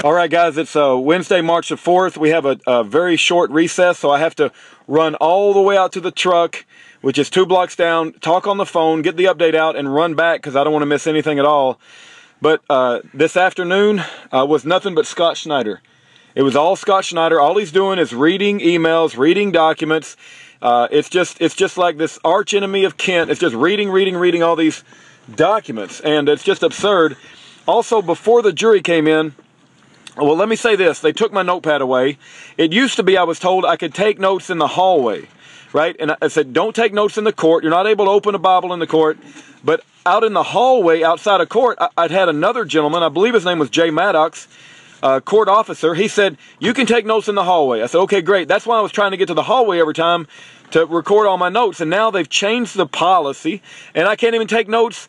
All right, guys, it's Wednesday, March the 4th. We have a very short recess, so I have to run all the way out to the truck, which is 2 blocks down, talk on the phone, get the update out, and run back because I don't want to miss anything at all. But this afternoon was nothing but Scott Schneider. It was all Scott Schneider. All he's doing is reading emails, reading documents. It's just like this arch enemy of Kent. It's just reading all these documents, and it's just absurd. Also, before the jury came in, well, let me say this. They took my notepad away. It used to be I was told I could take notes in the hallway, right? And I said, don't take notes in the court. You're not able to open a Bible in the court. But out in the hallway outside of court, I'd had another gentleman, I believe his name was Jay Maddox, court officer. He said, you can take notes in the hallway. I said, okay, great. That's why I was trying to get to the hallway every time to record all my notes. And now they've changed the policy, and I can't even take notes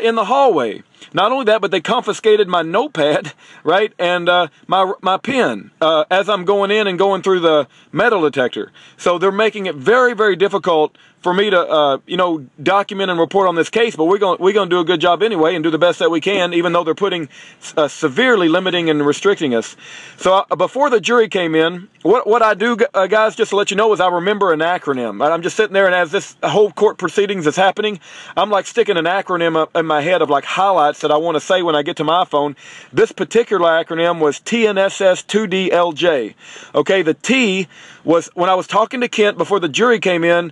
in the hallway. Not only that, but they confiscated my notepad, right, and my pen as I'm going in and going through the metal detector. So they're making it very, very difficult for me to, document and report on this case. But we're going to do a good job anyway and do the best that we can, even though they're putting severely limiting and restricting us. So before the jury came in, what I do, guys, just to let you know, is I remember an acronym. I'm just sitting there, and as this whole court proceedings is happening, I'm like sticking an acronym up in my head of like highlights that I want to say when I get to my phone. This particular acronym was TNSS2DLJ. Okay, the T was when I was talking to Kent before the jury came in.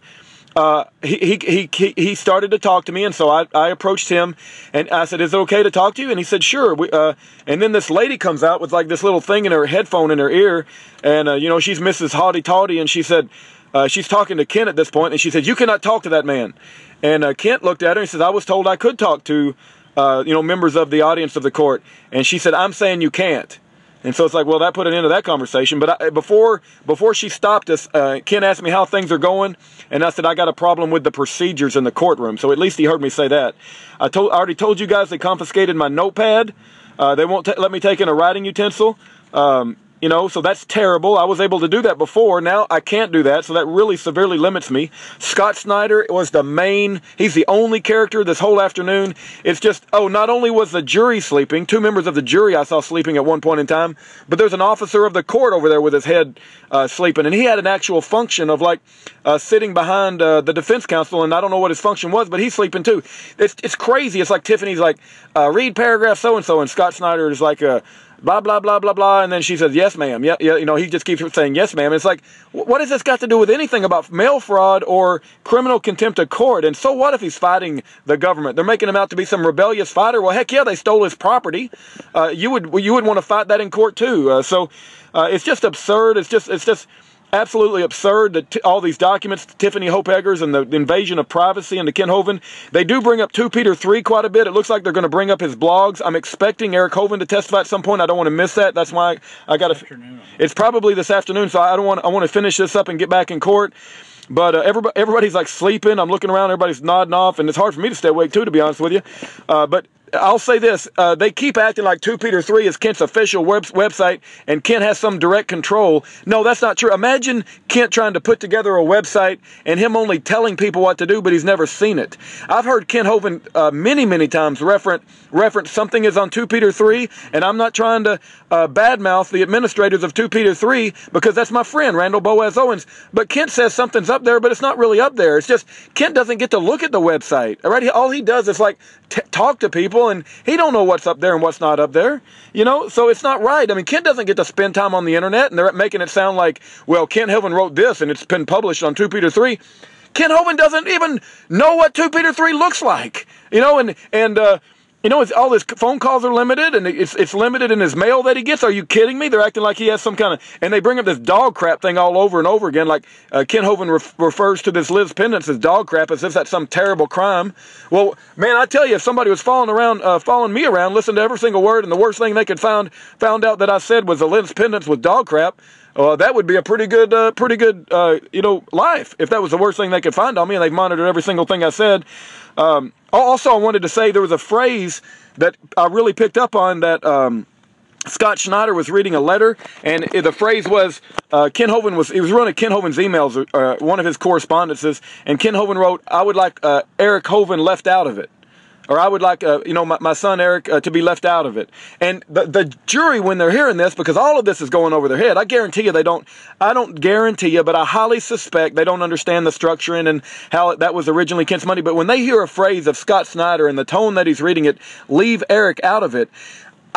He started to talk to me, and so I approached him, and I said, is it okay to talk to you? And he said, sure. And then this lady comes out with like this little thing in her headphone in her ear, and she's Mrs. Haughty Toddy, and she said, she's talking to Kent at this point, and she said, you cannot talk to that man. And Kent looked at her and says, I was told I could talk to members of the audience of the court. And she said, I'm saying you can't. And so it's like, well, that put an end to that conversation. But before she stopped us, Ken asked me how things are going, and I said I got a problem with the procedures in the courtroom. So at least he heard me say that. I already told you guys they confiscated my notepad. They won't let me take in a writing utensil. So that's terrible. I was able to do that before. Now I can't do that, so that really severely limits me. Scott Schneider was he's the only character this whole afternoon. It's just, not only was the jury sleeping, 2 members of the jury I saw sleeping at one point in time, but there's an officer of the court over there with his head sleeping, and he had an actual function of like sitting behind the defense counsel, and I don't know what his function was, but he's sleeping too. It's crazy. It's like Tiffany's like, read paragraph so-and-so, and Scott Schneider is like blah, blah, blah, blah, blah, and then she says, yes, ma'am. Yeah, he just keeps saying, yes, ma'am. It's like, what has this got to do with anything about mail fraud or criminal contempt of court? And so what if he's fighting the government? They're making him out to be some rebellious fighter. Well, heck yeah, they stole his property. You would want to fight that in court too. So it's just absurd. It's just absolutely absurd that all these documents, Tiffany Hope Eggers and the invasion of privacy into Ken Hovind, they do bring up 2 Peter 3 quite a bit. It looks like they're going to bring up his blogs. I'm expecting Eric Hovind to testify at some point. I don't want to miss that. That's why I got to. It's probably this afternoon, so I want to finish this up and get back in court. But everybody's like sleeping. I'm looking around. Everybody's nodding off, and it's hard for me to stay awake too, to be honest with you. But I'll say this, they keep acting like 2 Peter 3 is Kent's official website and Kent has some direct control. No, that's not true. Imagine Kent trying to put together a website and him only telling people what to do, but he's never seen it. I've heard Kent Hovind many times reference something is on 2 Peter 3, and I'm not trying to badmouth the administrators of 2 Peter 3 because that's my friend, Randall Boaz Owens. But Kent says something's up there, but it's not really up there. It's just Kent doesn't get to look at the website. All right? All he does is like talk to people, and he don't know what's up there and what's not up there, so it's not right. I mean, Kent doesn't get to spend time on the internet, and they're making it sound like, well, Kent Hovind wrote this and it's been published on 2 Peter 3. Kent Hovind doesn't even know what 2 Peter 3 looks like, it's all his phone calls are limited, and it's limited in his mail that he gets. Are you kidding me? They're acting like he has some kind of, and they bring up this dog crap thing all over and over again, like Ken Hovind refers to this Liz Pendence as dog crap as if that's some terrible crime. Well, man, I tell you, if somebody was following me around, listened to every single word, and the worst thing they could found out that I said was a Liz Pendence with dog crap, that would be a pretty good life if that was the worst thing they could find on me, and they've monitored every single thing I said. Also, I wanted to say there was a phrase that I really picked up on that Scott Schneider was reading a letter, and the phrase was Ken Hovind was running Ken Hovind's emails, one of his correspondences, and Ken Hovind wrote, "I would like Eric Hovind left out of it." or I would like, you know, my son Eric to be left out of it. And the jury, when they're hearing this, because all of this is going over their head, I guarantee you they don't, I don't guarantee you, but I highly suspect they don't understand the structuring and how that was originally Kent's money. But when they hear a phrase of Scott Snyder and the tone that he's reading it, leave Eric out of it,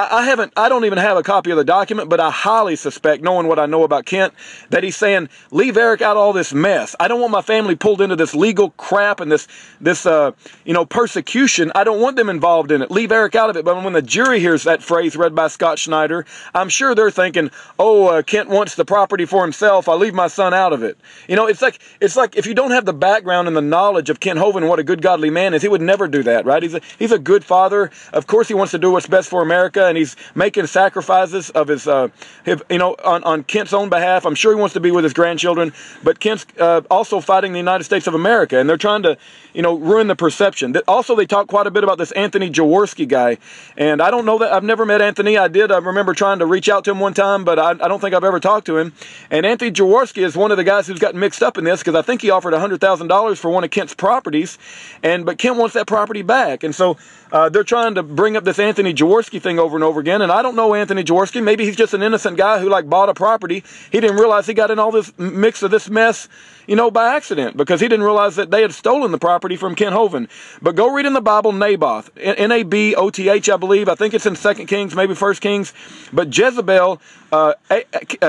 I don't even have a copy of the document, but I highly suspect, knowing what I know about Kent, that he's saying, leave Eric out of all this mess. I don't want my family pulled into this legal crap and this you know, persecution. I don't want them involved in it. Leave Eric out of it. But when the jury hears that phrase read by Scott Snyder, I'm sure they're thinking, oh, Kent wants the property for himself. I'll leave my son out of it. You know, it's like if you don't have the background and the knowledge of Kent Hovind, what a good godly man is, he would never do that, right? He's a good father. Of course, he wants to do what's best for America. And he's making sacrifices of his you know, on Kent's own behalf. I'm sure he wants to be with his grandchildren, but Kent's also fighting the United States of America, and they're trying to, you know, ruin the perception. Also, they talk quite a bit about this Anthony Jaworski guy, and I don't know that, I've never met Anthony. I remember trying to reach out to him one time, but I don't think I've ever talked to him. And Anthony Jaworski is one of the guys who's gotten mixed up in this, because I think he offered $100,000 for one of Kent's properties, but Kent wants that property back, and so they're trying to bring up this Anthony Jaworski thing over and over again. And I don't know Anthony Jaworski. Maybe he's just an innocent guy who like bought a property. He didn't realize he got in all this mix of this mess, you know, by accident, because he didn't realize that they had stolen the property from Kent Hovind. But go read in the Bible Naboth, Naboth, I believe. I think it's in 2 Kings, maybe 1 Kings. But Jezebel,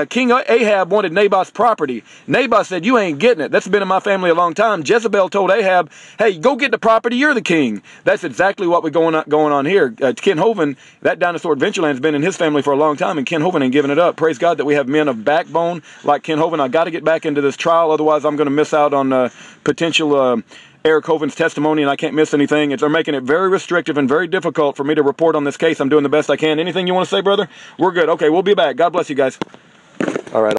King Ahab wanted Naboth's property. Naboth said, you ain't getting it. That's been in my family a long time. Jezebel told Ahab, hey, go get the property. You're the king. That's exactly what we're going on here. Kent Hovind, that dinosaur Adventureland's been in his family for a long time, and Kent Hovind ain't giving it up. Praise God that we have men of backbone like Kent Hovind. I got to get back into this trial, otherwise I'm going to miss out on potential Eric Hovind's testimony, and I can't miss anything. They're making it very restrictive and very difficult for me to report on this case. I'm doing the best I can. Anything you want to say, brother? We're good. Okay, we'll be back. God bless you guys. All right.